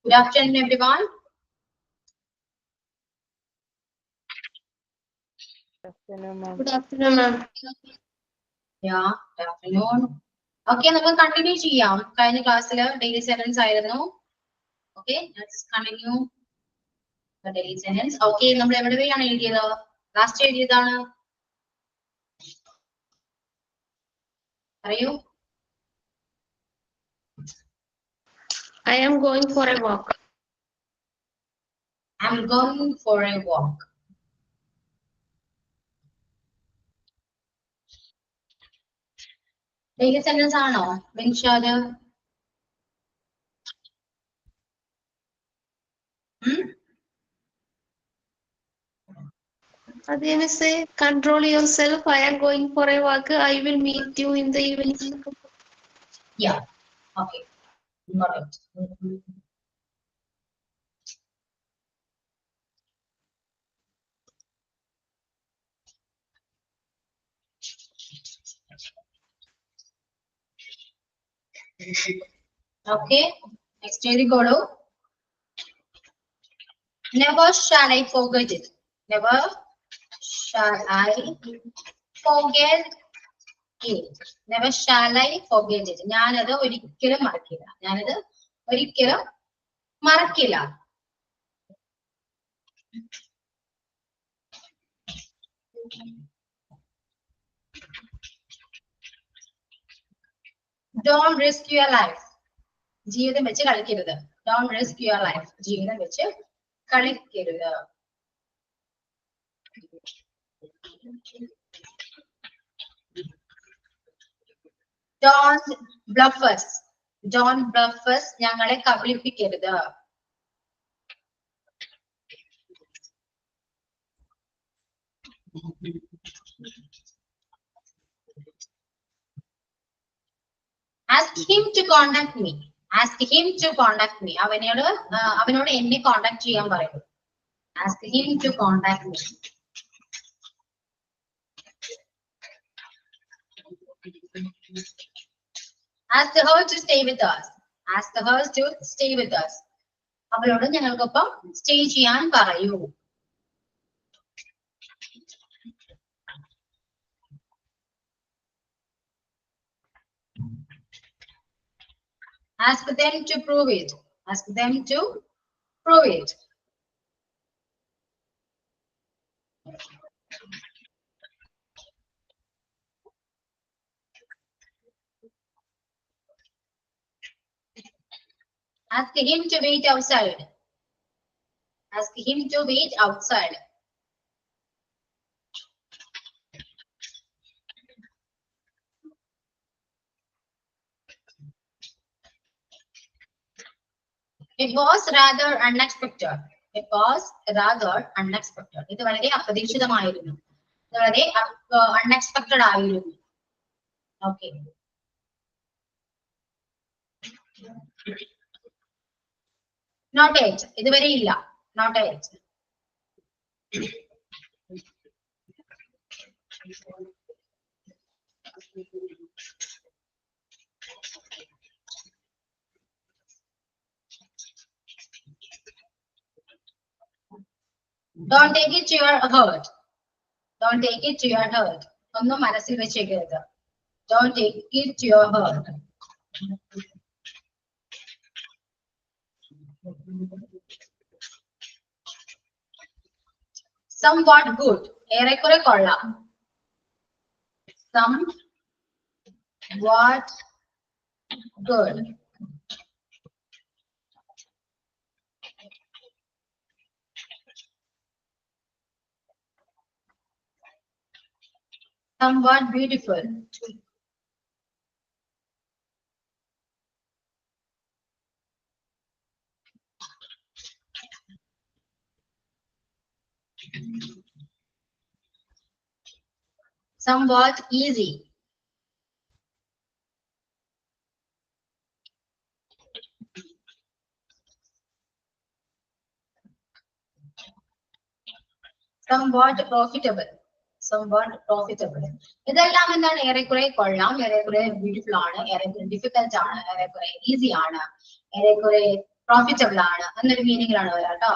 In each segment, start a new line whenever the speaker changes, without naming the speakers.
Good afternoon, everyone.
Good afternoon, ma'am.
Yeah, good afternoon. Okay, we will continue ചെയ്യാം. കഴിഞ്ഞ ക്ലാസ്സിൽ daily sentence ആയിരുന്നു. Okay, let's continue the daily sentence. Okay, നമ്മൾ എവിടെ വരെയാണ് എഴുതിയത്? ലാസ്റ്റ് എഴുതിയതാണ്. പറയൂ.
I am going for a walk.
I am going for a walk. daily sentence ആണോ? Binshad.
Again, say, control yourself. I am going for a walk. I will meet you in the evening.
Yeah. Okay. Got it. Okay. Next go. Never shall I forget it. Never shall I forget it. Never shall I forget it. ഞാനത് ഒരിക്കലും മറക്കില്ല. ഞാനത് ഒരിക്കലും മറക്കില്ല. Don't risk your life. ജീവിതം വെച്ച് കളിക്കരുത്. Don't risk your life. ജീവിതം വെച്ച് കളിക്കരുത്. Don't bluff us. Don't bluff us. ഞങ്ങളെ കബളിപ്പിക്കരുത്. Ask him to contact me. Ask him to contact me. അവനോട് എന്നെ കോണ്ടാക്ട് ചെയ്യാൻ പറയൂ. Ask him to contact me. Ask her to stay with us. Ask her to stay with us. അവളോട് ഞങ്ങൾക്കൊപ്പം stay ചെയ്യാൻ പറയൂ. Ask them to prove it. Ask them to prove it. Ask him to wait outside. Ask him to wait outside. It was rather unexpected. It was rather unexpected. ഇത് വളരെ അപ്രതീക്ഷിതമായിരുന്നു. ഇത് വളരെ unexpected ആയിരുന്നു. Okay. Not yet. ഇതുവരെ ഇല്ല. Not yet. Don't take it to your heart. Don't take it to your heart. ഒന്നും മനസ്സിൽ വെച്ചേക്കരുത്. Don't take it to your heart. Somewhat good. ഏറെക്കുറെ കൊള്ളാം. Somewhat good. Somewhat beautiful. Somewhat easy. Somewhat profitable. Somewhat profitable. ഇതെല്ലാം എന്താണ്? ഏറെക്കുറെ കൊള്ളാം, ഏറെക്കുറെ beautiful ആണ്, ഏറെക്കുറെ ഡിഫിക്കൽട്ട് ആണ്, ഏറെക്കുറെ ഈസി ആണ്, ഏറെക്കുറെ പ്രോഫിറ്റബിൾ ആണ് എന്നൊരു മീനിങ്ങിലാണ് വരാം കേട്ടോ.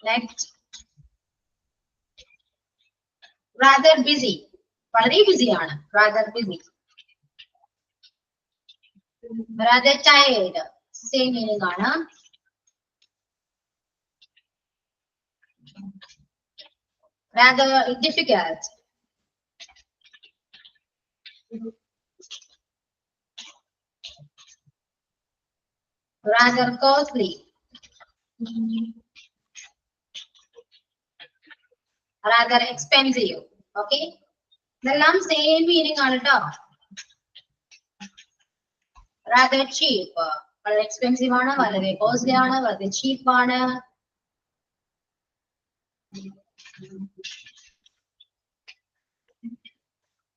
നെക്സ്റ്റ് rather busy, വളരെ ബിസിയാണ്. rather busy. rather tired, same meaning ആണ്. rather difficult, rather costly, rather expensive. Okay, ഇതെല്ലാം സെയിം മീനിങ് ആണ് കേട്ടോ. rather cheap, വളരെ എക്സ്പെൻസീവ് ആണ്, വളരെ കോസ്റ്റ്ലി ആണ്, വളരെ ചീപ്പ് ആണ്.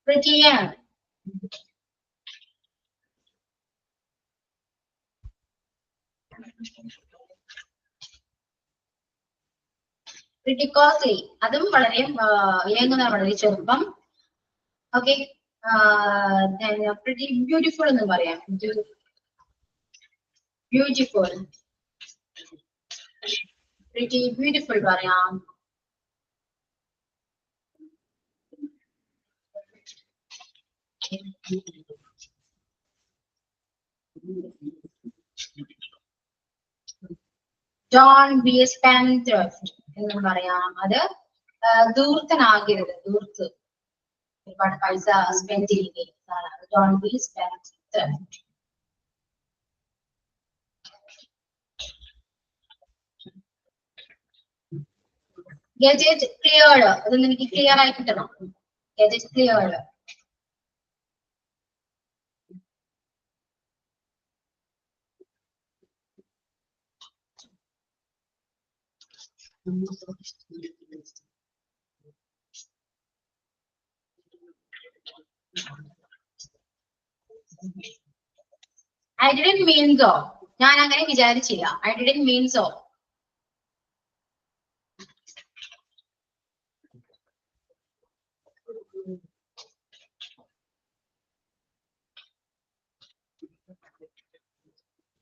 pretty young, pretty costly, അതും വളരെ യങ്, വളരെ ചെറുപ്പം. ഓക്കെ, pretty beautiful എന്ന് പറയാം. beautiful, pretty beautiful പറയാം. don't be a spendthrift എന്ന് പറയാം. അത് ധൂർത്തനാകരുത്, ധൂർത്ത്, ഒരുപാട് പൈസ സ്പെൻഡ് ചെയ്യുകയാണ്. don't be spendthrift. get it cleared, അതൊന്നും എനിക്ക് ക്ലിയർ ആയി കിട്ടണം. get it cleared. I didn't mean so, ഞാൻ അങ്ങനെ വിചാരിച്ചില്ല. I didn't mean so.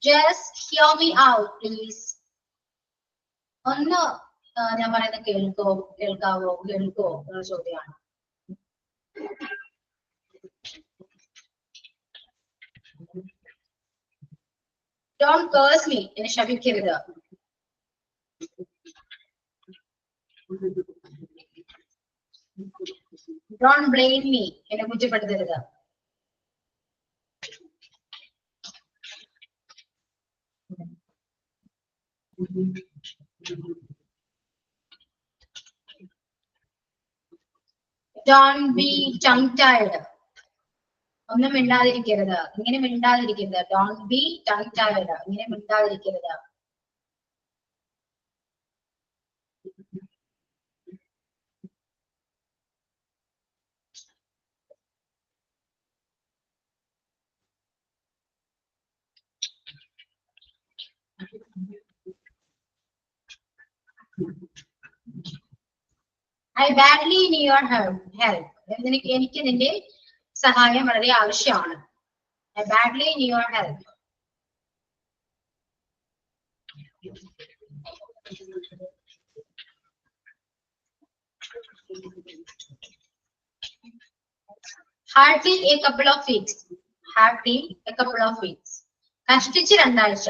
just hear me out please. ഒന്ന് ഞാൻ പറയുന്നത് കേൾക്കാവോ എന്ന ചോദ്യമാണ്. don't curse me, എന്നെ ശപിക്കരുത്. don't blame me, എന്നെ കുറ്റപ്പെടുത്തരുത്. don't be tongue tied, ഒന്നും മിണ്ടാതിരിക്കരുത്, ഇങ്ങനെ മിണ്ടാതിരിക്കരുത്. don't be tongue tied, ഇങ്ങനെ മിണ്ടാതിരിക്കരുത്. I badly need your help. എനിക്ക് നിന്റെ സഹായം വളരെ ആവശ്യമാണ്. I badly need your help. hardly a couple of weeks, hardly a couple of weeks, കഷ്ടിച്ച് 2 ആഴ്ച.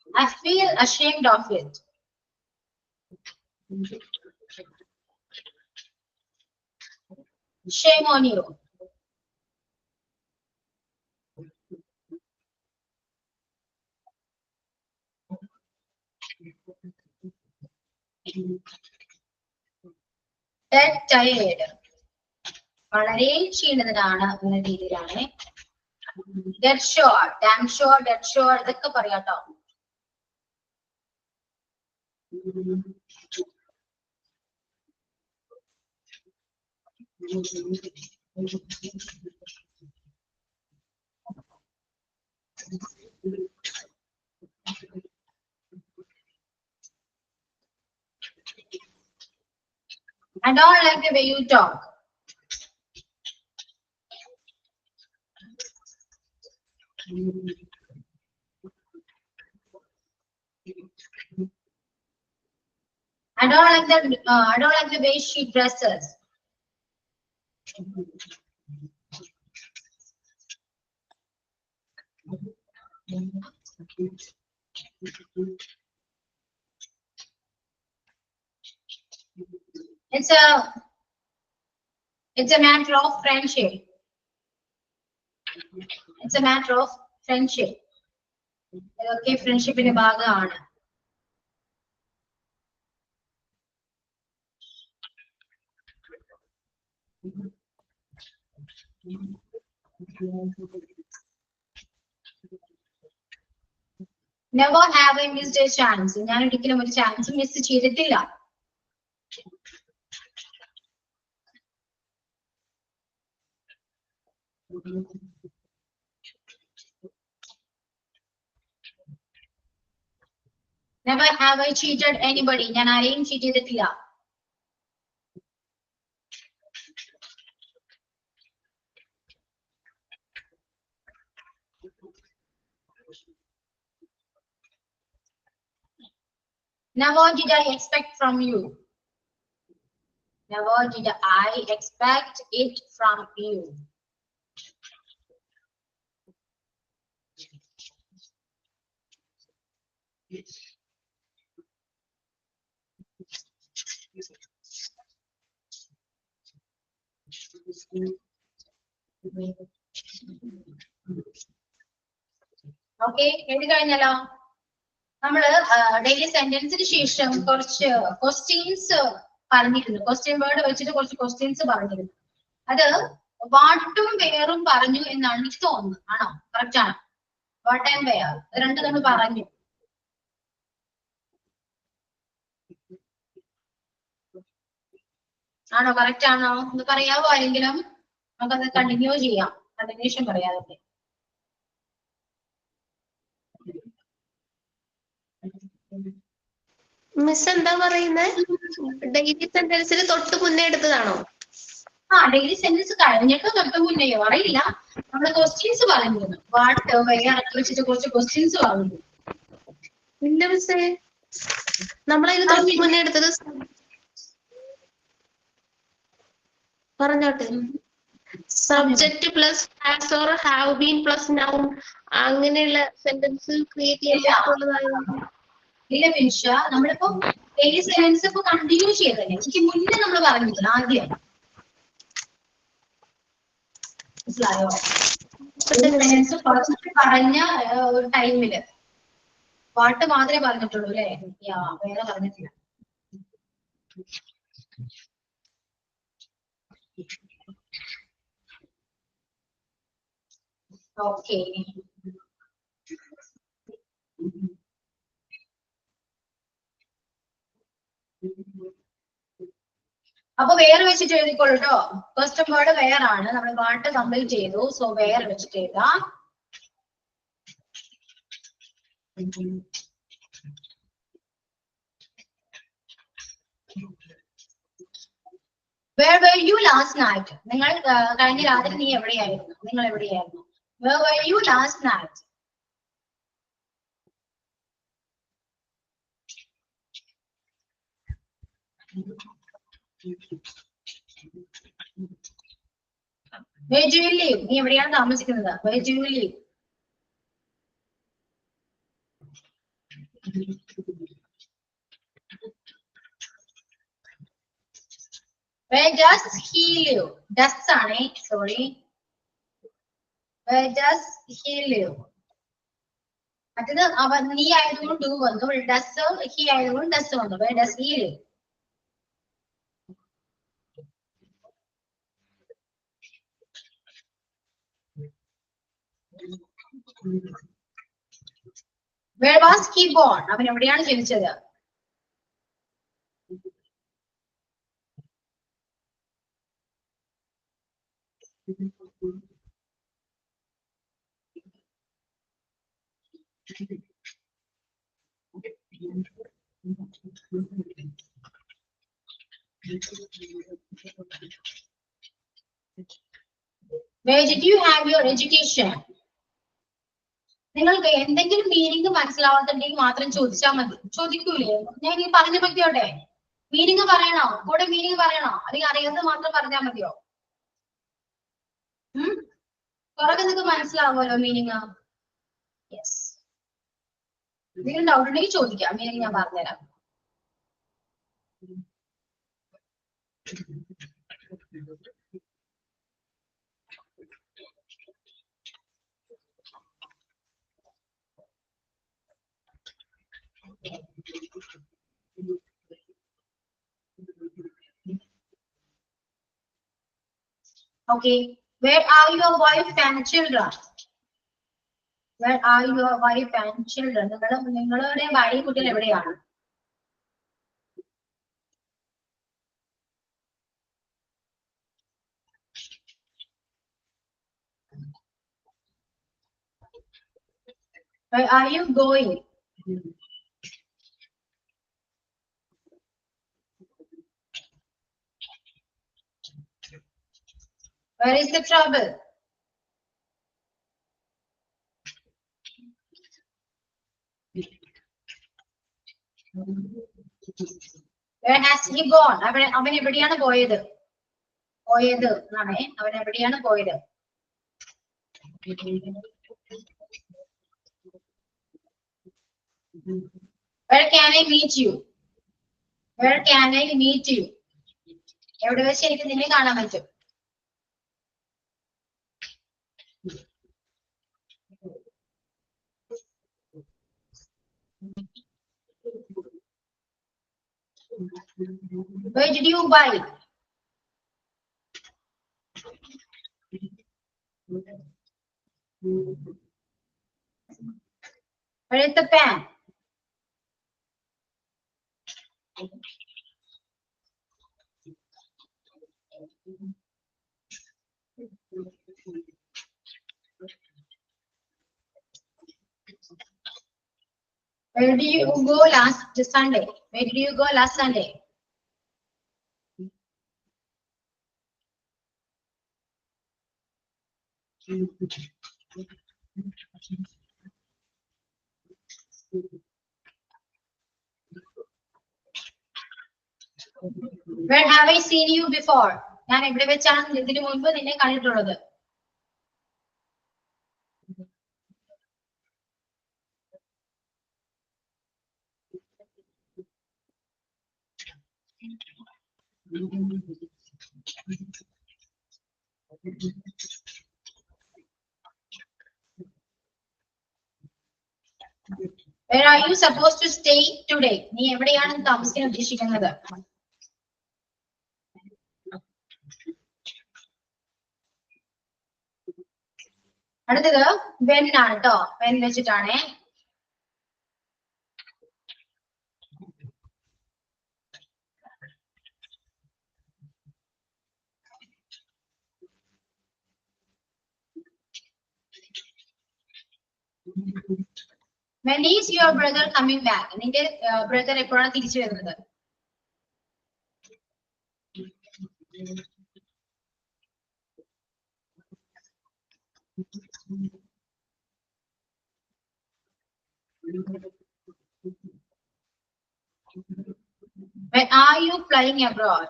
I feel ashamed of it. Shame on you. dead tired, വളരെ ക്ഷീണിതനാണ് എന്ന രീതിയിലാണ്. dead sure, damn sure, dead sure ഇതൊക്കെ പറയാട്ടോ. I don't like the way you talk. I don't like that. I don't like the way she dresses. It's a matter of friendship. It's a matter of friendship. Okay, friendship in a bag. Never have I missed a chance. ഞാൻ ഒരിക്കലും ഒരു chance miss ചെയ്തിട്ടില്ല. Never have I cheated anybody. ഞാൻ ആരെയും cheat ചെയ്തിട്ടില്ല. Never did I expect from you. Never did I expect it from you. Okay, എഴുതി കഴിഞ്ഞല്ലോ. നമ്മള് ഡെയിലി സെന്റൻസിന് ശേഷം കുറച്ച് ക്വസ്റ്റ്യൻസ് പറഞ്ഞിരുന്നു. ക്വസ്റ്റ്യൻ വേർഡ് വെച്ചിട്ട് കുറച്ച് ക്വസ്റ്റ്യൻസ് പറഞ്ഞിരുന്നു. അത് വാട്ടും വെയറും പറഞ്ഞു എന്നാണ് എനിക്ക് തോന്നുന്നത്. ആണോ? കറക്റ്റ് ആണോ? വാട്ട് ആൻഡ് വെയർ രണ്ടും നമ്മൾ പറഞ്ഞു. ആണോ? കറക്റ്റ് ആണോ? ഒന്ന് പറയാവോ ആരെങ്കിലും? നമുക്കത് കണ്ടിന്യൂ ചെയ്യാം. കണ്ടിന്യൂഷൻ പറയാതെ.
മിസ് എന്താ പറയുന്നത്? ഡെയിലി സെന്റൻസിൽ തൊട്ട് മുന്നേ എടുത്തതാണോ?
ഡെയിലി സെന്റൻസ് കഴിഞ്ഞിട്ട് തൊട്ട് മുന്നെയോ അറിയില്ല. നമ്മള് ക്വസ്റ്റ്യൻസ് പറഞ്ഞിരുന്നു. വാട്ട് വെയർ വെച്ചിട്ട് കുറച്ച് ക്വസ്റ്റ്യൻസ് പറഞ്ഞിരുന്നു.
ഇല്ല മിസ്സേ, നമ്മളതിന് തൊട്ട് മുന്നേ എടുത്തത് പറഞ്ഞോട്ടെ. Subject plus has or have been plus noun അങ്ങനെയുള്ള സെന്റൻസ് ക്രിയേറ്റ് ചെയ്യാൻ.
ഇല്ല മിൻഷ, നമ്മളിപ്പോ ഡെയിലി സെന്റൻസ് ഇപ്പൊ കണ്ടിന്യൂ ചെയ്തല്ലേ. എനിക്ക് മുന്നേ നമ്മൾ പറഞ്ഞില്ല ആദ്യം. മനസ്സിലായോ? സെന്റൻസ് കുറച്ച് പറഞ്ഞ ഒരു ടൈമില് പാട്ട് മാത്രമേ പറഞ്ഞിട്ടുള്ളൂ അല്ലേ? വേറെ പറഞ്ഞിട്ടില്ല. ഓക്കെ, അപ്പൊ വേറെ വെച്ചിട്ട് എഴുതിക്കോളൂ കേട്ടോ. ഫസ്റ്റ് വേർഡ് വേർ ആണ്. നമ്മൾ പാട്ട് കംപ്ലീറ്റ് ചെയ്തു. സോ വേർ വെച്ചിട്ട് എഴുതാം. Where were you last night? നിങ്ങൾ കഴിഞ്ഞ രാത്രി നീ എവിടെയായിരുന്നു? നിങ്ങൾ എവിടെയായിരുന്നു? Where were you last night? Where do you live? നീ എവിടെയാണ് താമസിക്കുന്നത്? Where do you live? Where does he live? Does ആണ്, sorry. Where does he live? മറ്റേത് അവൻ നീ ആയതുകൊണ്ട് ഡു വന്നു. ഡസ് ഹി ആയതുകൊണ്ട് ഡസ് വന്നു. Where does he live? Where was he born? അവൻ എവിടെയാണ് ജനിച്ചത്? Where did you have your education? നിങ്ങൾക്ക് എന്തെങ്കിലും മീനിങ് മനസ്സിലാവാത്തുണ്ടെങ്കിൽ മാത്രം ചോദിച്ചാൽ മതി. ചോദിക്കൂലേ? ഞാൻ ഈ പറഞ്ഞു വെക്കോട്ടെ? മീനിങ് പറയണോ? കൂടെ മീനിങ് പറയണോ? അല്ലെങ്കിൽ അറിയാത്തത് മാത്രം പറഞ്ഞാൽ മതിയോ? കുറെ നിങ്ങൾക്ക് മനസ്സിലാവുമല്ലോ മീനിങ്. യെസ്. എന്തെങ്കിലും ഡൗട്ട് ഉണ്ടെങ്കിൽ ചോദിക്കാം. മീനിങ് ഞാൻ പറഞ്ഞുതരാം. Okay. Where are your wife and children? Where are your wife and children? നിങ്ങളുടെ ഭാര്യ കുട്ടികൾ എവിടെയാണ്? Where are you going? Where is the trouble? Where has he gone? അവൻ എവിടെയാണ് പോയത്? പോയത് എന്നാണ്. അവൻ എവിടെയാണ് പോയത്? Where can I meet you? Where can I meet you? എവിടെ വെച്ച് എനിക്ക് നിന്നെ കാണാൻ പറ്റും? Where did you buy? Where is the pen? Where did you go last Sunday? Where did you go last Sunday? Where have I seen you before? ഞാൻ എവിടെ വെച്ചാണ് ഇതിനു മുൻപ് നിന്നെ കണ്ടിട്ടുള്ളത്? Where are you supposed to stay today? നീ എവിടെയാണ് താമസിക്കാൻ ഉദ്ദേശിക്കുന്നത്? അടുത്തത് when ആണ് ട്ടോ. when വെച്ചിട്ടാണ്. When is your brother coming back? നിന്റെ ബ്രദർ എപ്പോഴാണ് തിരിച്ചു വരുന്നത്? When are you flying abroad?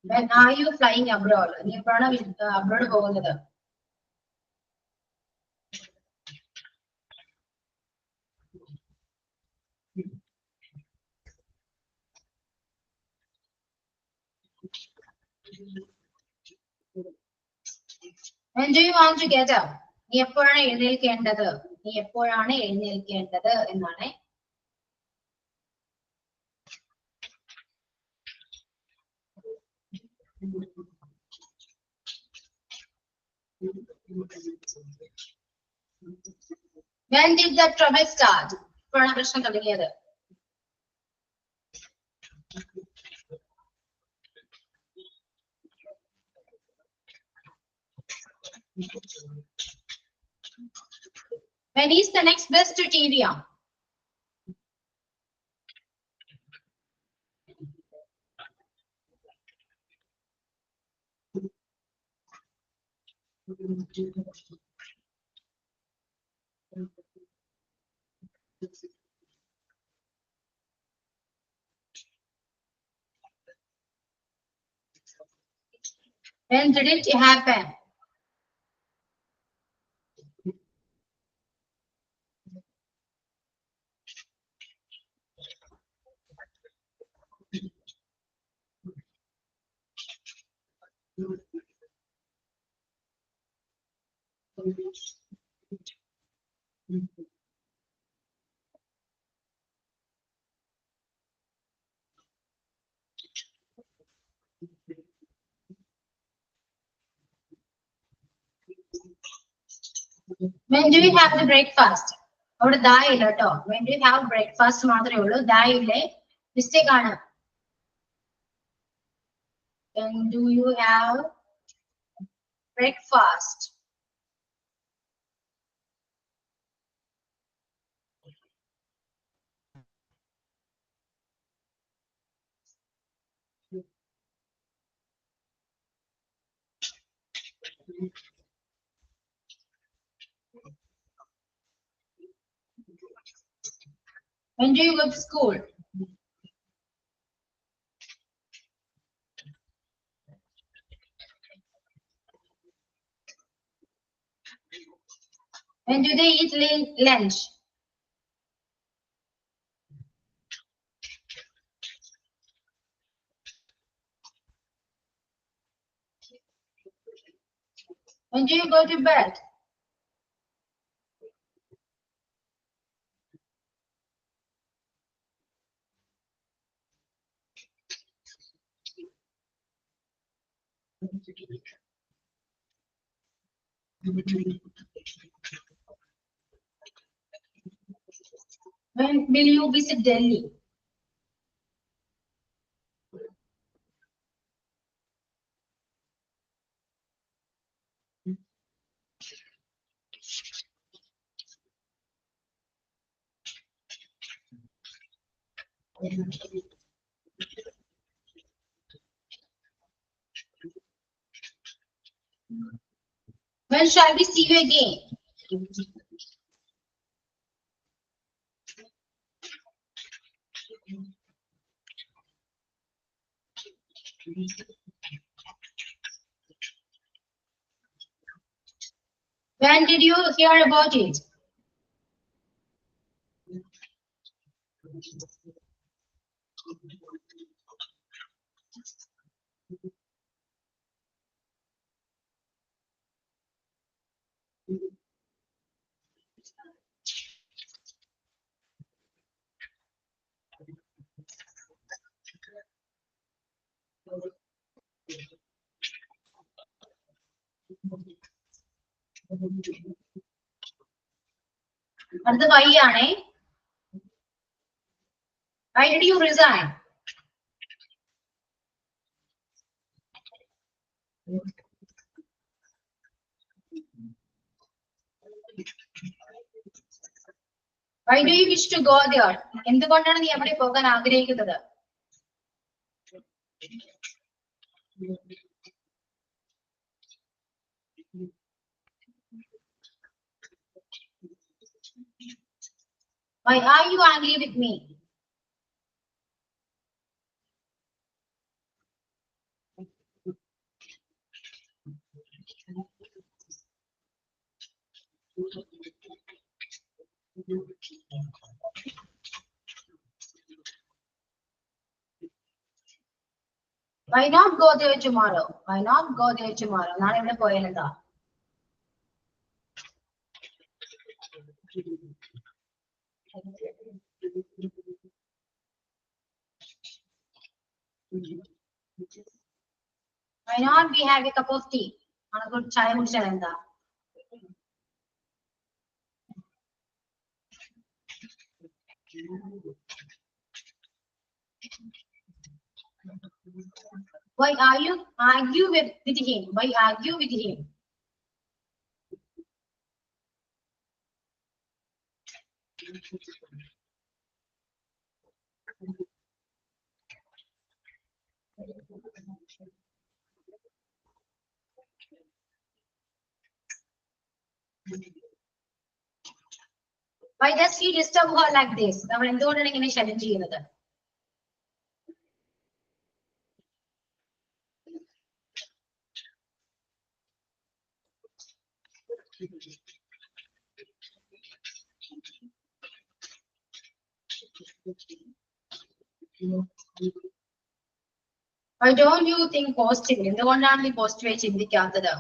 When are you flying abroad? നീ എപ്പോഴാണ് അബ്രോഡ് പോകുന്നത്? When do you want to get up? നീ എപ്പോഴാണ് എഴുന്നേൽക്കേണ്ടത്? നീ എപ്പോഴാണ് എഴുന്നേൽക്കേണ്ടത് എന്നാണ്. When did the trouble start? എപ്പോഴാണ് പ്രശ്നം തുടങ്ങിയത്? When is the next bus to TVM? When did it happen? When do you have the breakfast? അവിടെ ദാ ഇല്ല കേട്ടോ. When do you have breakfast മാത്രമേ ഉള്ളൂ. ദാ ഇല്ലേ? Mistake ആണ്. When do you have breakfast? When do you go to school? When do they eat lunch? When do you go to bed? When will you visit Delhi? When shall we see you again? When did you hear about it? അടുത്ത Y ആണേ. Why did you resign? Why do you wish to go there? എന്തുകൊണ്ടാണ് നീ അവിടെ പോകാൻ ആഗ്രഹിക്കുന്നത്? Why are you angry with me? Why not go there tomorrow? Why not go there tomorrow? നാളെ ഇവിടെ പോയാൽ എന്താ? Why not we have a cup of tea? നമുക്ക് ചായ കുടിച്ചാൽ എന്താ? Why are you argue with him? Why argue with him? Why does he disturb her like this? നമ്മൾ എന്തുകൊണ്ടാണ് ഇങ്ങനെ ശല്യം ചെയ്യുന്നത്? Why don't you think positively? എന്തുകൊണ്ടാണ് നീ പോസിറ്റീവായി ചിന്തിക്കാത്തത്?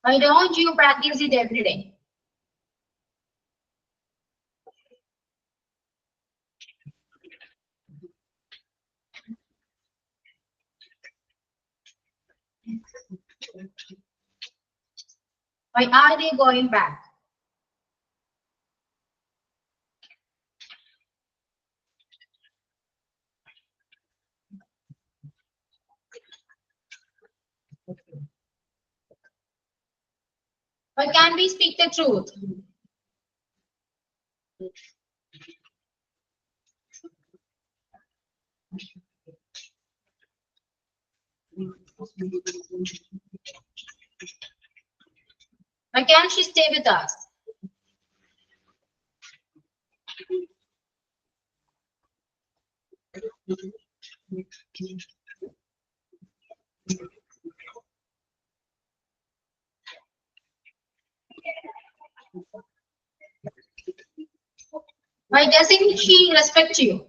Why don't you practice it every day? Why are they going back? Why can't we speak the truth? Why can't she stay with us? Why doesn't she respect you?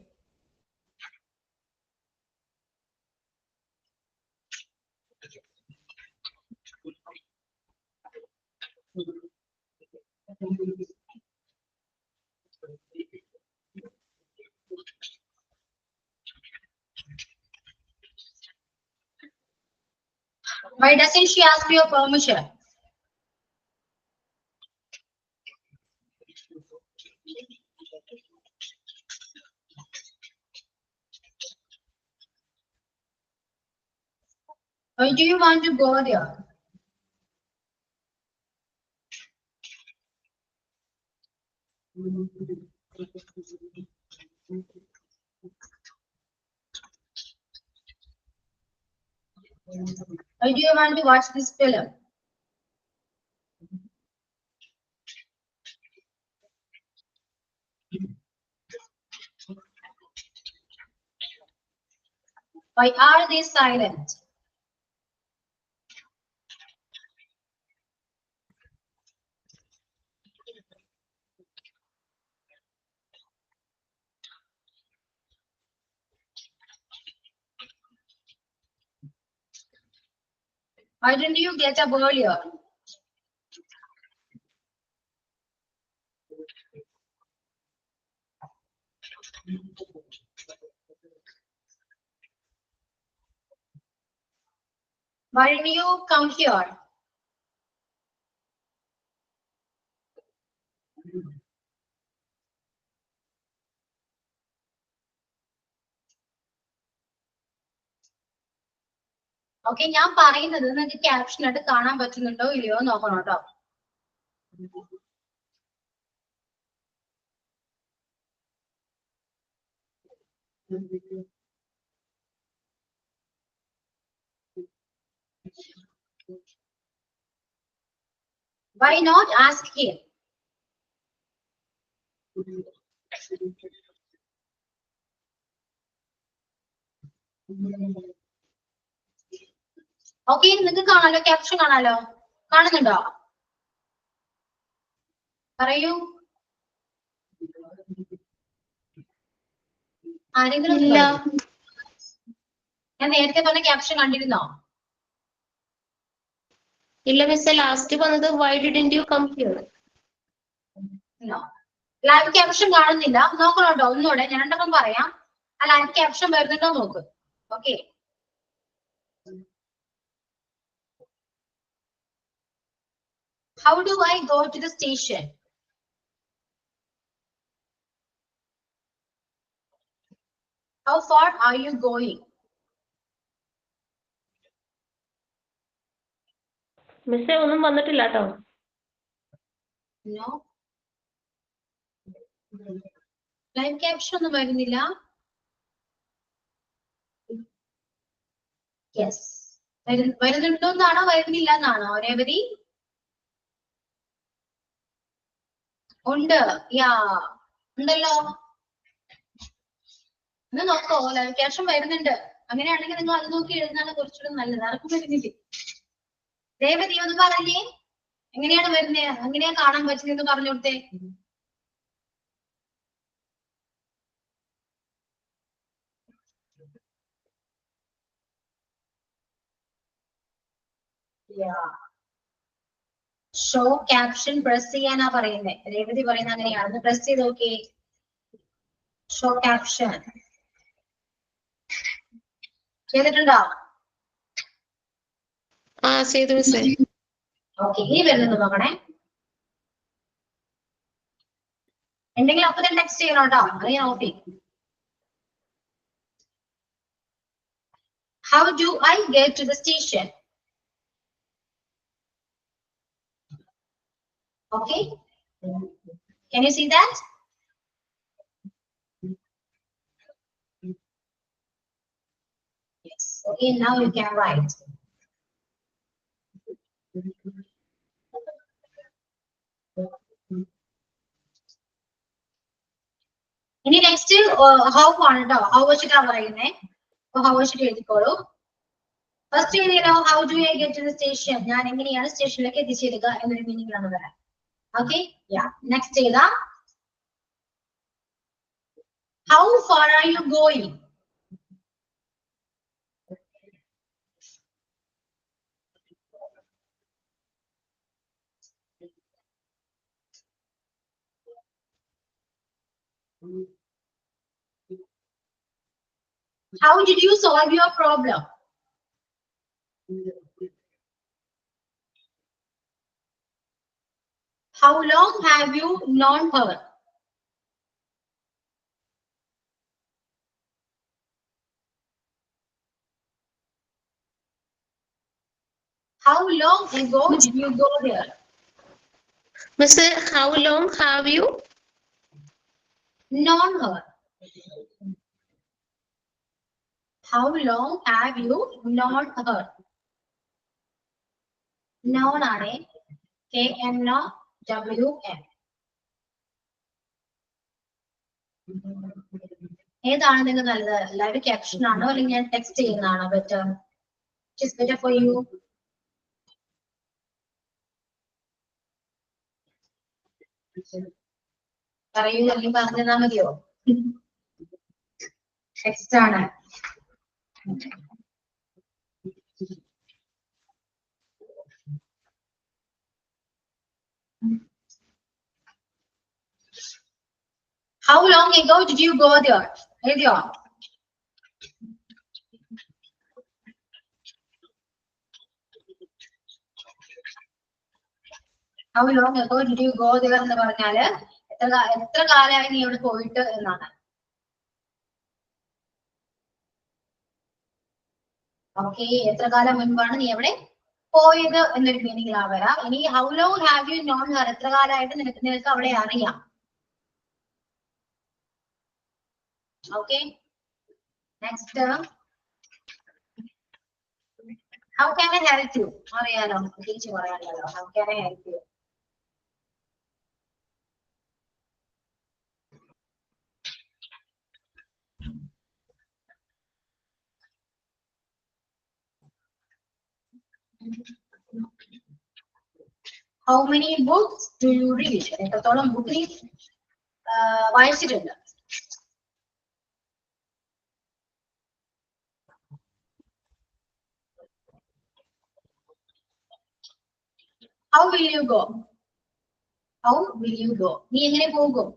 Why doesn't she ask for your permission? Why do you want to go there? Why do you want to watch this film? Why are they silent? Why didn't you get up earlier? Why didn't you come here? Okay, ഞാൻ പറയുന്നത് നിങ്ങൾക്ക് caption ആയിട്ട് കാണാൻ പറ്റുന്നുണ്ടോ ഇല്ലയോ നോക്കണം കേട്ടോ. Why not ask him? Okay, നിങ്ങൾക്ക് കാണാലോ, ക്യാപ്ഷൻ കാണാലോ, കാണുന്നുണ്ടോ? പറയൂ. ആരെങ്കിലും
ഇല്ല.
ഞാൻ നേരത്തെ പറഞ്ഞ ക്യാപ്ഷൻ കണ്ടിരുന്നോ?
ഇല്ല മിസ്സേ, ലാസ്റ്റ് വന്നത് why didn't you come here?
Live caption കാണുന്നില്ല, നോക്കണം കേട്ടോ. ഒന്നുകൂടെ ഞാൻ രണ്ടെണ്ണം പറയാം. ആ ലൈവ് ക്യാപ്ഷൻ വരുന്നുണ്ടോ നോക്ക്. Okay, how do I go to the station? How far are you going?
മിസ്സേ ഒന്നും വന്നിട്ടില്ല കേട്ടോ.
No. Live caption ഒന്നും വരുന്നില്ല. Yes. വരുന്നുണ്ടോ എന്നാണോ വരുന്നില്ല എന്നാണോ രേവതി? ഉണ്ട്. യാ ഉണ്ടല്ലോ. ഒന്ന് നോക്കോ ലൈവ് ക്യാപ്ഷൻ വരുന്നുണ്ട്. അങ്ങനെയാണെങ്കിൽ നിങ്ങൾ അത് നോക്കി എഴുതുന്നതാണ് കുറച്ചുകൂടെ നല്ലത്. ആർക്കും വരുന്നില്ലേ? രേവതി ഒന്ന് പറഞ്ഞേ, എങ്ങനെയാണ് വരുന്നത്, എങ്ങനെയാ കാണാൻ പറ്റുന്നതെന്ന് പറഞ്ഞു കൊടുത്തേ. ഷോ ക്യാപ്ഷൻ പ്രസ് ചെയ്യാനാ പറയുന്നത്. രേവതി പറയുന്നത് അങ്ങനെയാണ്. പ്രസ് ചെയ്ത് നോക്കിയേ. ഷോ ക്യാപ്ഷൻ ചെയ്തിട്ടുണ്ടോ?
ചെയ്തു മിസ്സേ.
ഓക്കെ, ഇനി വരുന്നത് നോക്കണേ. എന്തെങ്കിലും അപ്പൊ തന്നെ ടെക്സ്റ്റ് ചെയ്യണം കേട്ടോ, അത് ഞാൻ നോക്കി. How do I get to the station? Okay, can you see that? Yes. Okay, now you can write. ഇനി നെക്സ്റ്റ് ഹൗ ആണ് കേട്ടോ. ഹൗ വെച്ചിട്ടാ പറയുന്നേ. ഹൗ വെച്ചിട്ട് എഴുതിക്കോളൂ. ഫസ്റ്റ് എഴുതിയാലോ, how do I get to the station, ഞാൻ എങ്ങനെയാണ് സ്റ്റേഷനിലേക്ക് എത്തിച്ചേരുക എന്നൊരു മീനിങ് ആണ് വരാൻ. Okay, yeah. നെക്സ്റ്റ് ചെയ്താ how far are you going. How did you solve your problem? How long have you known her? How long ago did you go there?
മിസ്സേ, how long have you
Known her. How long have you known her? Known ആണ്. KNOWN. ഏതാണ് നിങ്ങൾക്ക് നല്ലത്? Live caption ആണോ അല്ലെങ്കിൽ ഞാൻ text ചെയ്യുന്നതാണോ better? Which is better for you? പറയൂ, അല്ലെങ്കിൽ പറഞ്ഞു തന്നാ മതിയോ? ടെക്സ്റ്റ് ആണ്. How long ago did you go there? എഴുതിയോ? How long ago did you go there എന്ന് പറഞ്ഞാല് എത്ര കാലമായി നീ അവിടെ പോയിട്ട് എന്നാണ്. ഓക്കെ, എത്ര കാലം മുൻപാണ് നീ അവിടെ പോയത് എന്നൊരു മീനിങ്ങിലാ വരാം. ഇനി how long have you known her, എത്ര കാലമായിട്ട് നിനക്ക് അവിടെ അറിയാം. Okay, next how can I help you. അറിയാലോ, പ്രത്യേകിച്ച് പറയാനുള്ളല്ലോ. How can I help you. How many books do you read? എത്രത്തോളം ബുക്ക് നീ വായിച്ചിട്ടുണ്ട്. How will you go? How will you go? നീ എങ്ങനെ പോകും?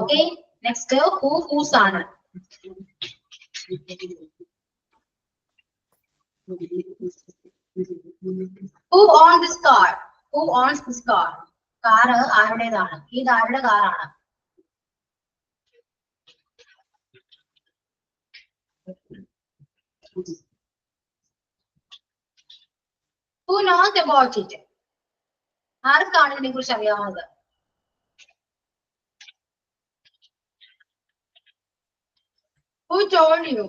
Okay, next whose ആണ്. Who owns this car? Who owns this car? Car ആരുടേതാണ്? ഇത് ആരുടെ കാറാണ്? Who knows about it? ആർക്കാണ് ഇതിനെ കുറിച്ച് അറിയാവുന്നത്? Who told you?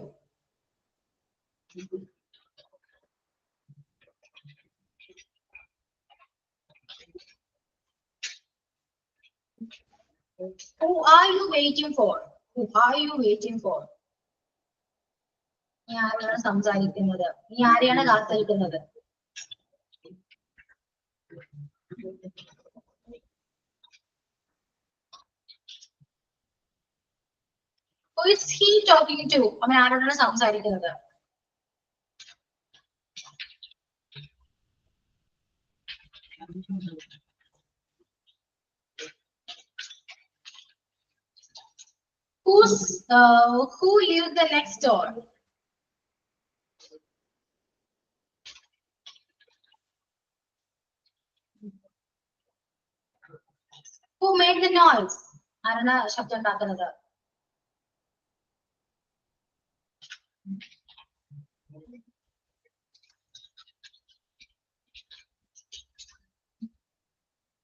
Who are you waiting for? Who are you waiting for? നീ ആരെയാണ് സംസാരിക്കുന്നത്? നീ ആരെയാണ് കാത്തിരിക്കുന്നത്? Who is he talking to? അവൻ ആരോടാണ് സംസാരിക്കുന്നത്? Who lives the next door? Who made the noise? ആരാണ് ശബ്ദം ഉണ്ടാക്കുന്നത്?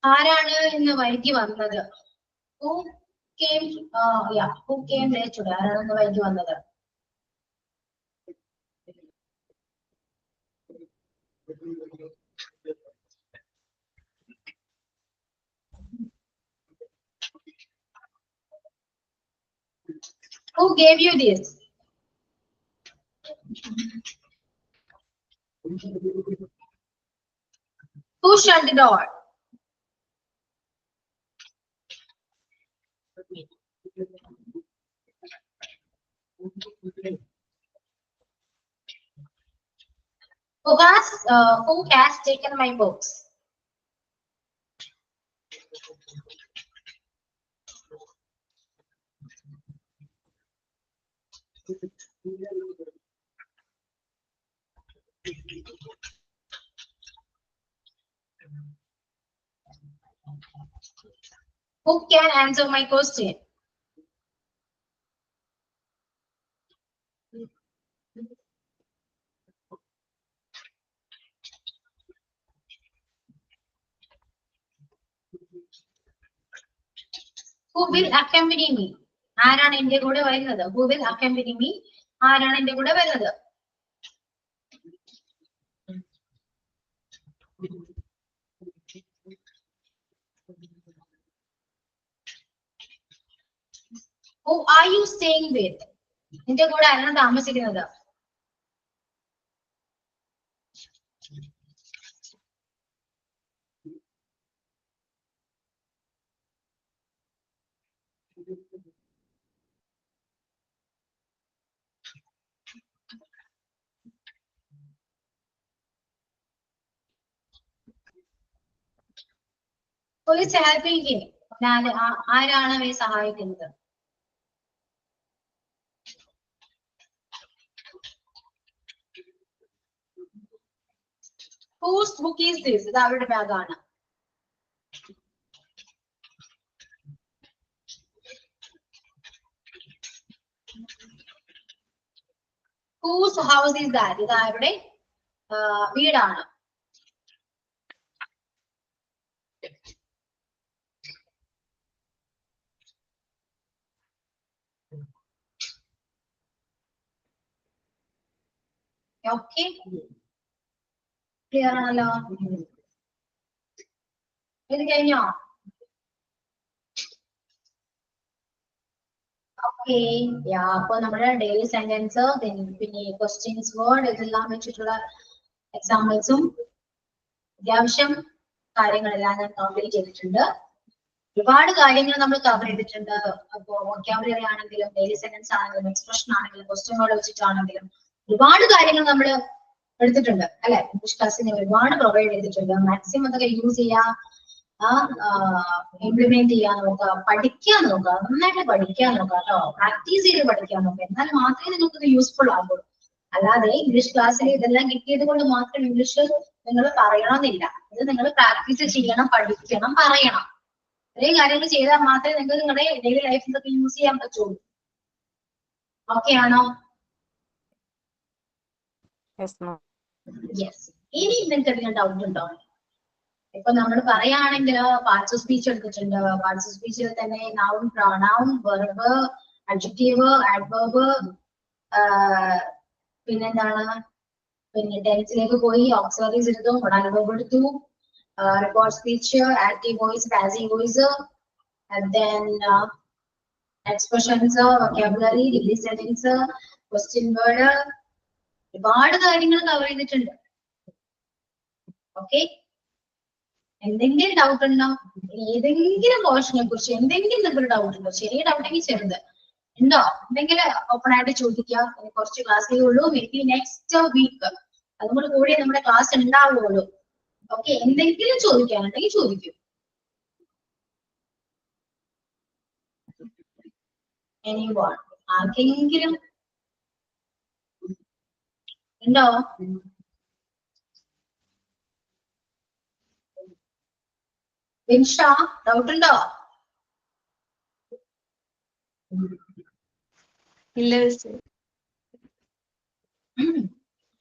ആരാണ് ഇന്ന് വൈകി വന്നത്? Who came late today? ആരാണ് ഇന്ന് വൈകി വന്നത്? Who gave you this? Who shut the door? Who has taken my books? Who can answer my question? Who will accompany me? ആരാണ് എന്റെ കൂടെ വരുന്നത്? Who will accompany me? ആരാണ് എന്റെ കൂടെ വരുന്നത്? Who are you staying with? നിന്റെ കൂടെ ആരാണ് താമസിക്കുന്നത്? Who is helping him? ആരാണ് അവരെ സഹായിക്കുന്നത്? Whose book is this? ഇത് അവരുടെ ബാഗാണ്. Whose house is that? ഇത് അവരുടെ വീടാണ്. Okay, clear ആണല്ലോ? ഇത് കഴിഞ്ഞോ? Okay, yeah. അപ്പൊ നമ്മുടെ ഡെയിലി സെന്റൻസ് പിന്നെ ക്വസ്റ്റ്യൻസ് വേർഡ് ഇതെല്ലാം വെച്ചിട്ടുള്ള എക്സാമ്പിൾസും അത്യാവശ്യം കാര്യങ്ങളെല്ലാം ഞാൻ കംപ്ലീറ്റ് ചെയ്തിട്ടുണ്ട്. ഒരുപാട് കാര്യങ്ങൾ നമ്മൾ കവർ ചെയ്തിട്ടുണ്ട്. അപ്പോ വൊക്കാബുലറി ആണെങ്കിലും ഡെയിലി സെന്റൻസ് ആണെങ്കിലും എക്സ്പ്രഷൻ ആണെങ്കിലും ക്വസ്റ്റ്യൻ വേർഡ് വെച്ചിട്ടാണെങ്കിലും ഒരുപാട് കാര്യങ്ങൾ നമ്മൾ എടുത്തിട്ടുണ്ട് അല്ലെ. ഇംഗ്ലീഷ് ക്ലാസ്സിന് ഒരുപാട് പ്രൊവൈഡ് ചെയ്തിട്ടുണ്ട്. മാക്സിമം അതൊക്കെ യൂസ് ചെയ്യാം, ഇംപ്ലിമെന്റ് ചെയ്യാൻ നോക്കുക, പഠിക്കാൻ നോക്കുക, നന്നായിട്ട് പഠിക്കാൻ നോക്കുക കേട്ടോ. പ്രാക്ടീസ് ചെയ്ത് പഠിക്കാൻ നോക്കുക. എന്നാൽ മാത്രമേ നിങ്ങൾക്ക് ഇത് യൂസ്ഫുൾ ആകുള്ളൂ. അല്ലാതെ ഇംഗ്ലീഷ് ക്ലാസ്സിൽ ഇതെല്ലാം കിട്ടിയത് കൊണ്ട് മാത്രം ഇംഗ്ലീഷ് നിങ്ങൾ പറയണമെന്നില്ല. ഇത് നിങ്ങൾ പ്രാക്ടീസ് ചെയ്യണം, പഠിക്കണം, പറയണം. ഇത്രയും കാര്യങ്ങൾ ചെയ്താൽ മാത്രമേ നിങ്ങൾക്ക് നിങ്ങളുടെ ഡെയിലി ലൈഫിൽ ഇതൊക്കെ യൂസ് ചെയ്യാൻ പറ്റുള്ളൂ. ഓക്കെ ആണോ? യെസ്. ഇനി നിങ്ങൾക്ക് എന്തെങ്കിലും ഡൗട്ട് ഉണ്ടോ? ഇപ്പൊ നമ്മൾ പറയുകയാണെങ്കിൽ പാർട്സ് ഓഫ് സ്പീച്ച് എടുത്തിട്ടുണ്ട്. പാർട്സ് ഓഫ് സ്പീച്ചിൽ തന്നെ noun, pronoun, verb, adjective, adverb, പിന്നെന്താണ്, പിന്നെ ടെൻസിലേക്ക് പോയി ഓക്സിലറീസ് എടുത്തു, മൊഡാൽ വെർബ് എടുത്തു, report speech, active voice, passive voice, then expressions, vocabulary, daily sentence, question word, ഒരുപാട് കാര്യങ്ങൾ കവർ ചെയ്തിട്ടുണ്ട്. ഓക്കെ, എന്തെങ്കിലും ഡൗട്ട് ഉണ്ടോ? ഏതെങ്കിലും പോർഷനെ കുറിച്ച് എന്തെങ്കിലും നിങ്ങൾക്ക് ഡൗട്ട് ഉണ്ടോ? ചെറിയ ഡൗട്ടെങ്കിൽ ചെറുത് ഉണ്ടോ? എന്തെങ്കിലും ഓപ്പൺ ആയിട്ട് ചോദിക്കുക. കുറച്ച് ക്ലാസ്സേ ഉള്ളൂ, മേ ബി നെക്സ്റ്റ് വീക്ക് അതും കൂടി നമ്മുടെ ക്ലാസ് ഉണ്ടാവുള്ളൂ. ഓക്കെ, എന്തെങ്കിലും ചോദിക്കാനുണ്ടെങ്കിൽ ചോദിക്കൂ. എനിവൺ, ആർക്കെങ്കിലും ഉണ്ടോ? വിൻഷ, ഡൗട്ട് ഉണ്ടോ?
ഇല്ല.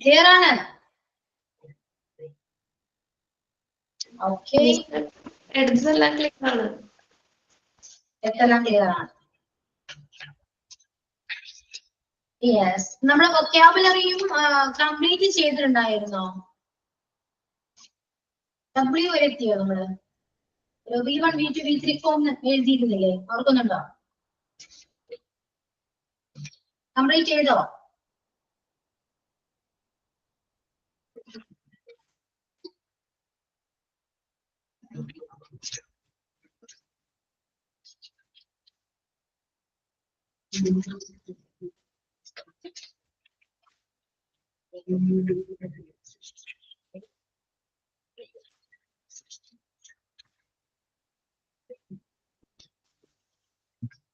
ക്ലിയർ ആണ്? ഓക്കെ,
എല്ലാം ക്ലിയർ ആണ്.
എല്ലാം ക്ലിയർ ആണ്. യെസ്, നമ്മുടെ വൊക്കാബുലറിയും കംപ്ലീറ്റ് ചെയ്തിട്ടുണ്ടായിരുന്നോ? W വരെ എത്തിയോ? നമ്മള് V1, V2, V3 ഫോം എഴുതിയിരുന്നില്ലേ? ഓർക്കുന്നുണ്ടോ? കംപ്ലീറ്റ് ചെയ്തോ?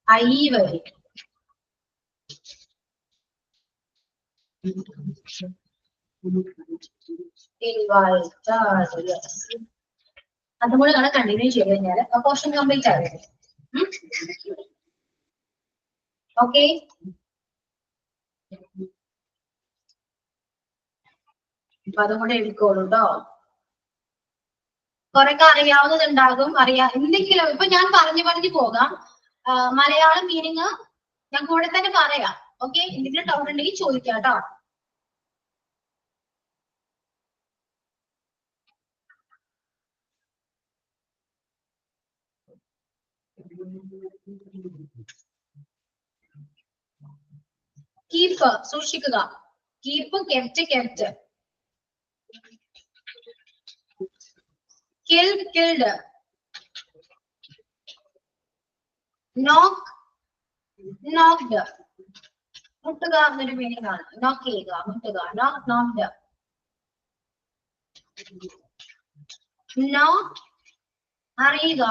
I വരെ. അതും കൂടെ നമ്മൾ കണ്ടിന്യൂ ചെയ്ത് കഴിഞ്ഞാൽ പോർഷൻ കംപ്ലീറ്റ് ആകും. ഓക്കെ, അപ്പൊ അതും കൂടെ എടുക്കോളൂ കേട്ടോ. കുറെയൊക്കെ അറിയാവുന്നതുണ്ടാകും, എന്തെങ്കിലും ഇപ്പൊ ഞാൻ പറഞ്ഞു പോകാം. മലയാളം മീനിങ് ഞാൻ കൂടെ തന്നെ പറയാം. ഓക്കെ, എന്തെങ്കിലും ഡൗട്ട് ഉണ്ടെങ്കിൽ ചോദിക്കാം കേട്ടോ. കീപ്പ്, സൂക്ഷിക്കുക. Keep, kept, kept. Killed, killed. നോക്ക്, നോക്ക്ഡ്. മുട്ടുക എന്നൊരു മീനിങ് ആണ്. നോക്ക് ചെയ്യുക, മുട്ടുക. നോക്ക്, നോക്ക്ഡ്. നോ, അറിയുക.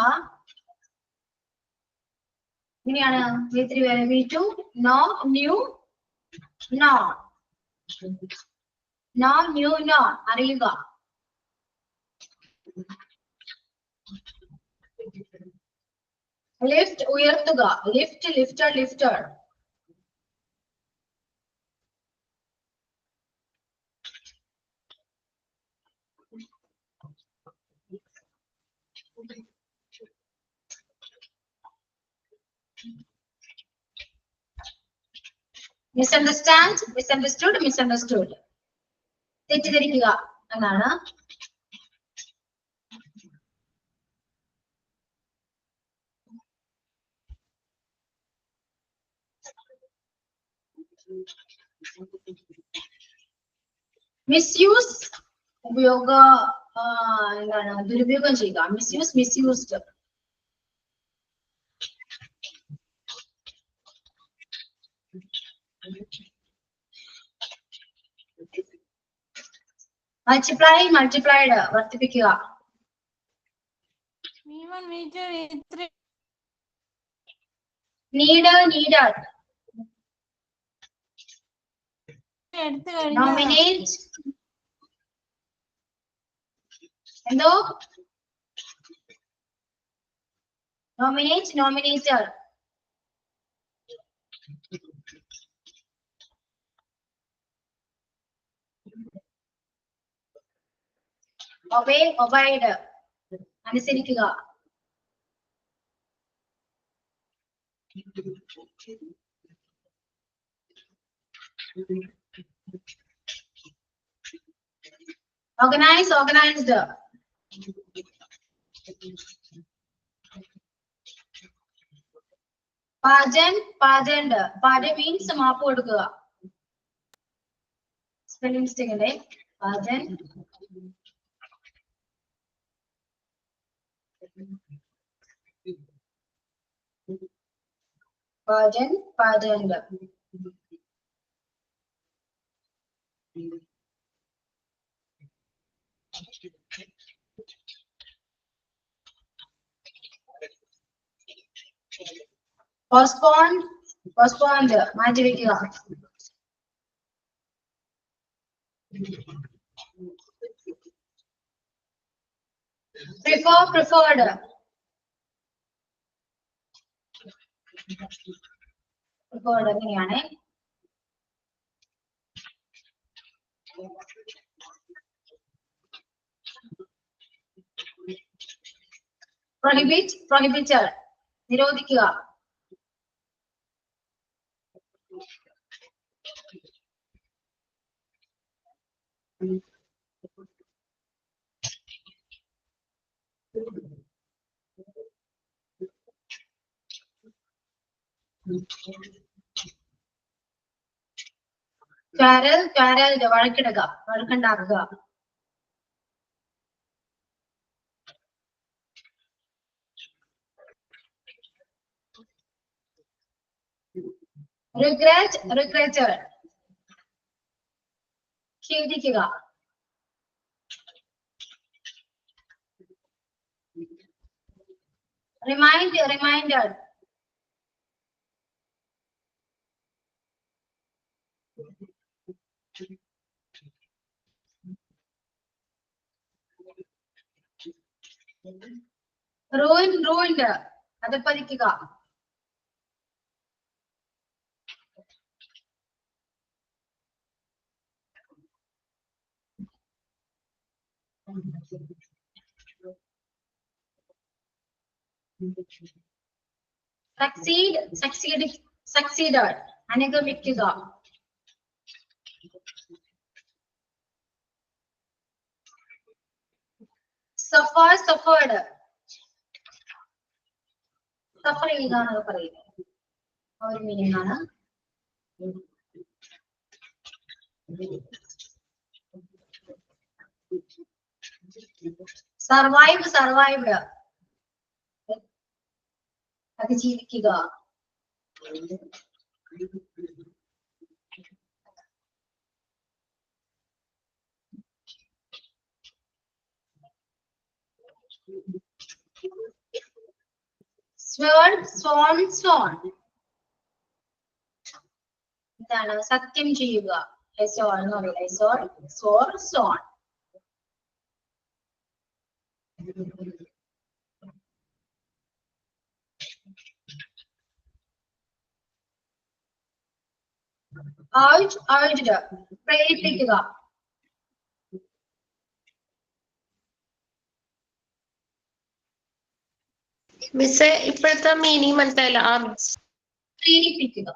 ഇങ്ങനെയാണ് V3 വരെ. V2, know, knew, know. Know, knew, know, അറിയുക. ലിഫ്റ്റ്, ഉയർത്തുക. Lift, lifted, lifted. Misunderstand, misunderstood, misunderstood. തെറ്റിദ്ധരിക്കുക എന്നാണ്. മിസ്യൂസ്, ഉപയോഗ എന്താണ്, ദുരുപയോഗം ചെയ്യുക. Misuse, misused. മൾട്ടിപ്ലൈ, മൾട്ടിപ്ലൈഡ്, വർദ്ധിപ്പിക്കുക. Need, needed. Nominate. എന്തോ? Nominate, nominator. Obey, obeyed. അനുസരിക്കുക. Organize, organized. Pageant, pageant. Pageant means മാപ്പ് കൊടുക്കുക. Spelling mistake അല്ലേ? Pageant. Pageant, pageant. Postpone, postponed. മാറ്റി വെക്കുക. Prefer, preferred. Preferred എങ്ങനെയാണ്? Prohibit, prohibited. നിരോധിക്കുക. Quarrel, quarreled. വഴക്കിടുക, വഴക്കുണ്ടാക്കുക. Regret, regretted. ഖേദിക്കുക. Remind, reminded. Ruin, ruined. അധപ്പതിക്കുക. Succeed, succeed, succeeded. അനുഗമിക്കുക. Suffer, suffered. Suffer ചെയ്യുക എന്നൊക്കെ പറയുന്നത് ഒരു meaning ആണ്. Survive, survived. അതിജീവിക്കുക. Sworn, sworn, sworn. എന്താണ്? സത്യം ചെയ്യുക. Sworn എന്ന് പറയില്ല. Sworn, swore, sworn. Urge, urged. പ്രേരിപ്പിക്കുക.
മിസ്സേ ഇപ്പോഴത്തെ മീനിങ് മനസ്സിലായില്ല.
പ്രേരിപ്പിക്കുക.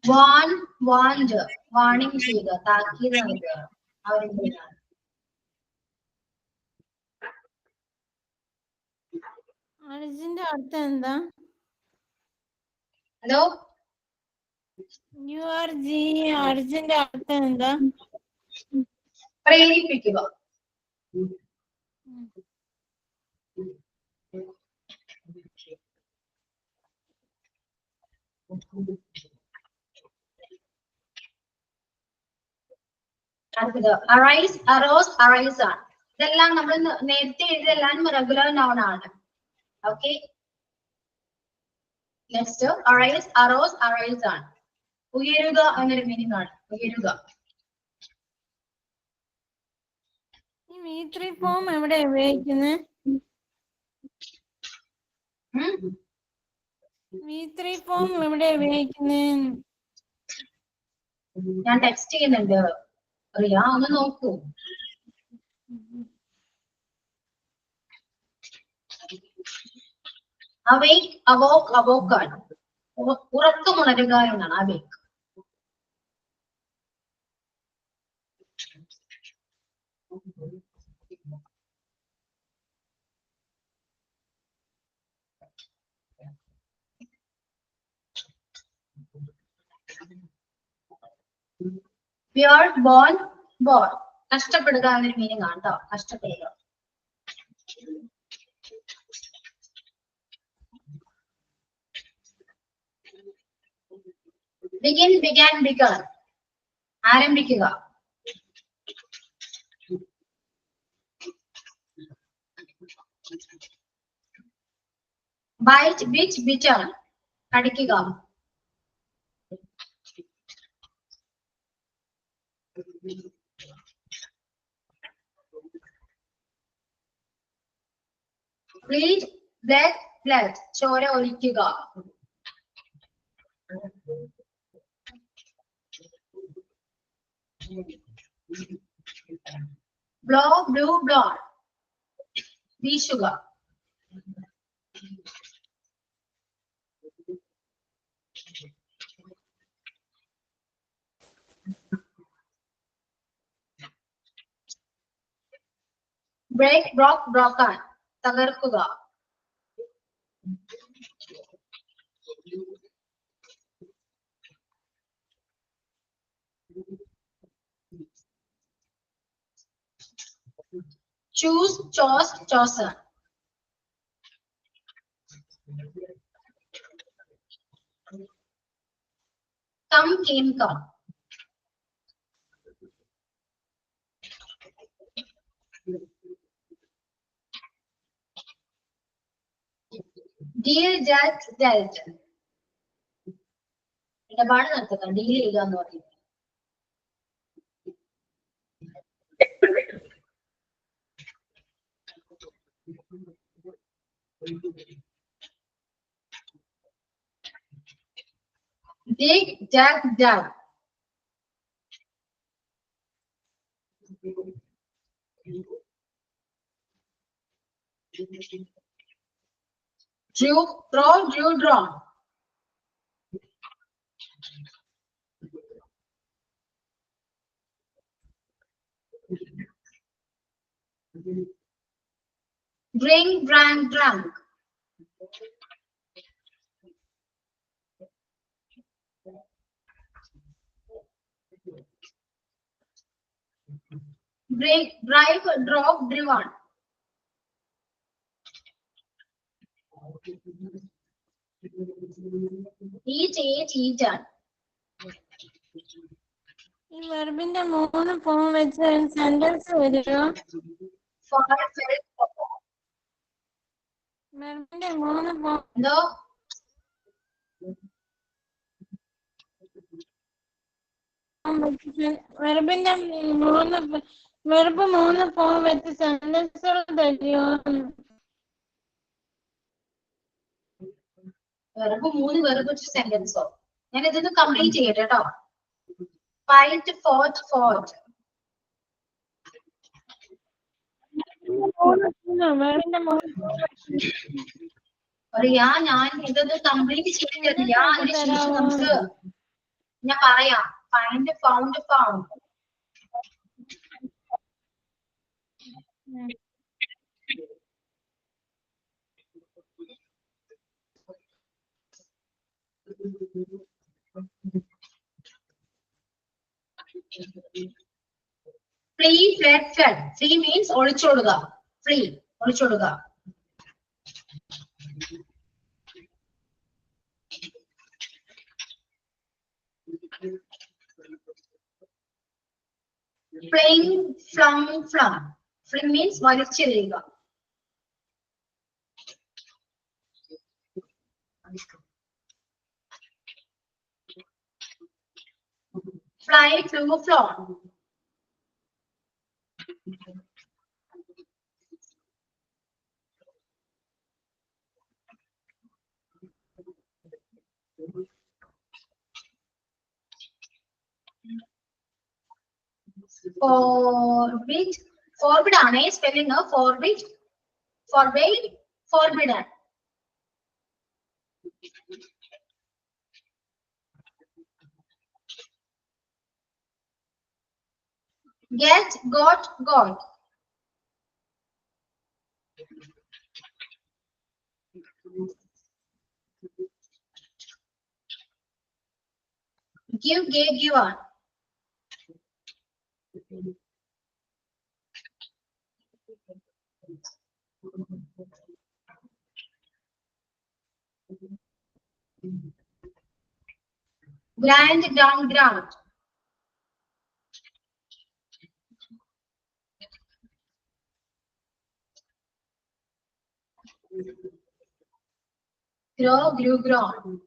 Warn, warned. വാണിംഗ് ചെയ്യുക, താക്കീത് നൽകുക. അവരെന്താണ്?
അർജിന്റെ അർത്ഥം എന്താ?
ഹലോ,
അർജിന്റെ അർത്ഥം എന്താ?
പ്രേരിപ്പിക്കുക. അടുത്തത് arise, arose, arise ആണ്. ഇതെല്ലാം നമ്മൾ നേരത്തെ എഴുതിയതെല്ലാം റെഗുലർ നൗൺ ആണ്. Okay, next arise, arose, arise ആണ്. ഉയരുക എന്നൊരു മീനിങ് ആണ്, ഉയരുക.
ഈ V3 ഫോം എവിടെ ഉപയോഗിക്കുന്നത്? V3 ഫോം എവിടെ ഉപയോഗിക്കുന്നത്?
ഞാൻ ടെക്സ്റ്റ് ചെയ്യുന്നുണ്ട് റിയ, ഒന്ന് നോക്കൂ. അവേക്ക്, അവോക്ക്, അവോക്കാണ്. ഉറക്കമുണരുക എന്നാണ് അവേക്ക്. We are born, born. കഷ്ടപ്പെടുക എന്നൊരു മീനിങ് ആണ് കേട്ടോ, കഷ്ടപ്പെടുക. Begin, began, begun. ആരംഭിക്കുക. Bite, bit, bitten. കടിക്കുക. Bleed, bled, bled. ചോര ഒലിക്കുക. Blow, blew, blown. വീശുക. Break, broke, broken. തകർക്കുക. Choose, chose, chosen. Come, came, come. Deal, dealt, dealt. ഇടപാട് നടത്തുക, ഡീൽ ചെയ്യുക എന്ന് പറയുന്നത്. Dig, dug, dug. Drew, draw, drew, drawn. Drink, drank, drunk. Break, drive, drove, driven. Eat, ate, eaten.
ഈ വെർബിന്റെ 3 form വെച്ച് sentence വരുമോ?
Fall, fell, fall.
വെർബിന്റെ 3 form
എന്തോ?
വെർബിന്റെ 3 form വെച്ച് സെന്റൻസുകൾ തരുമോ?
വെറും 3 വെറും വെച്ച് സെന്റൻസോ? ഞാൻ ഇതൊന്ന് കംപ്ലീറ്റ് ചെയ്യട്ടെ കേട്ടോ. Fight, fought, fought. റിയ, ഞാൻ ഇതൊന്ന് കംപ്ലീറ്റ് ചെയ്യട്ടെ. അതിനുശേഷം നമുക്ക് ഞാൻ പറയാം. Find, found, found. Flee, fled, fled. Flee means ഒളിച്ചോടുക. Flee, ഒളിച്ചോടുക. Fling, flung, flung. Fling means വലിച്ചെറിയുക. Fly, flew, flown. Forbid, forbid ആണ് spelling forbid, forbade, forbidden. Get, got, got. Give, gave, given. Grant, grant, grant. Grow, grew, grown.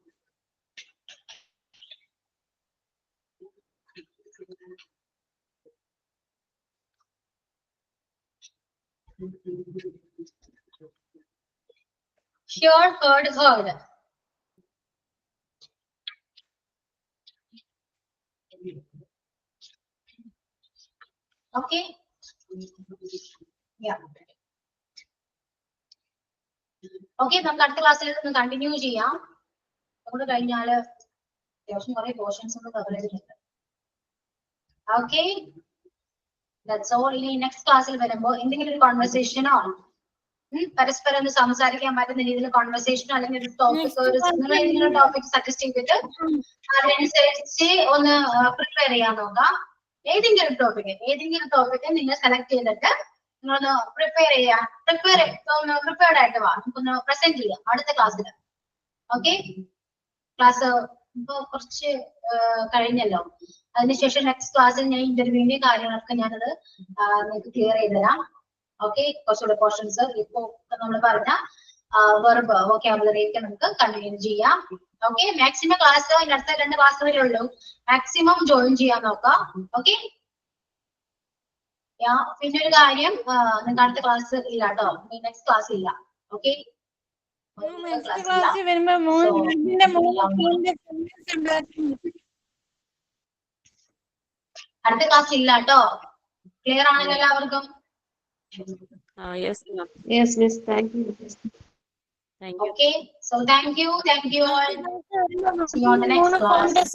Sure, heard, heard. Okay. Yeah. Okay, നമുക്ക് അടുത്ത ക്ലാസ്സിൽ ഒന്ന് continue ചെയ്യാം. നമുക്ക് കഴിഞ്ഞാൽ അത്യാവശ്യം കുറെ പോർഷൻസ് ഒക്കെ കവർ ചെയ്തിട്ടുണ്ട്. Okay, that's all. ഇനി നെക്സ്റ്റ് ക്ലാസ്സിൽ വരുമ്പോൾ എന്തെങ്കിലും ഒരു കോൺവെർസേഷനോ പരസ്പരം ഒന്ന് സംസാരിക്കാൻ പറ്റുന്ന രീതിയിൽ കോൺവെർസേഷനോ അല്ലെങ്കിൽ ഒരു ടോപ്പിക് നിങ്ങൾ ഏതെങ്കിലും ടോപ്പിക് സജസ്റ്റ് ചെയ്തിട്ട് അതിനനുസരിച്ച് ഒന്ന് പ്രിപ്പയർ ചെയ്യാൻ നോക്കാം. ഏതെങ്കിലും ടോപ്പിക് നിങ്ങൾ സെലക്ട് ചെയ്തിട്ട് നിങ്ങളൊന്ന് പ്രിപ്പയർഡ് ആയിട്ട് വാ, നമുക്കൊന്ന് പ്രസന്റ് ചെയ്യാം അടുത്ത ക്ലാസ്സിൽ. ഓക്കെ, ക്ലാസ് ഇപ്പൊ കുറച്ച് കഴിഞ്ഞല്ലോ. അതിനുശേഷം നെക്സ്റ്റ് ക്ലാസ്സിൽ ഞാൻ ഇന്റർവ്യൂവിന്റെ കാര്യങ്ങളൊക്കെ ഞാനത് നിങ്ങൾക്ക് ക്ലിയർ ചെയ്ത് തരാം. ഓക്കെ, കുറച്ചുകൂടെ പോർഷൻസ് ഇപ്പൊ നമ്മൾ പറഞ്ഞ വെർബ് വൊക്കാബുലറി ഒക്കെ നമുക്ക് കണ്ടിന്യൂ ചെയ്യാം. ഓക്കെ, മാക്സിമം ക്ലാസ് അടുത്ത 2 ക്ലാസ് വരെ ഉള്ളൂ. മാക്സിമം ജോയിൻ ചെയ്യാൻ നോക്കാം. ഓക്കെ, പിന്നെ ഒരു കാര്യം, നിങ്ങൾക്ക് അടുത്ത ക്ലാസ് ഇല്ല കേട്ടോ, നെക്സ്റ്റ് ക്ലാസ് ഇല്ല. ഓക്കെ,
നെക്സ്റ്റ് ക്ലാസ്സിൽ വരുമ്പോ
അടുത്ത ക്ലാസ് ഇല്ല കേട്ടോ. ക്ലിയർ ആണല്ലോ എല്ലാവർക്കും?
Yes, miss. Thank you.
Okay, so thank you all. See you on the next class.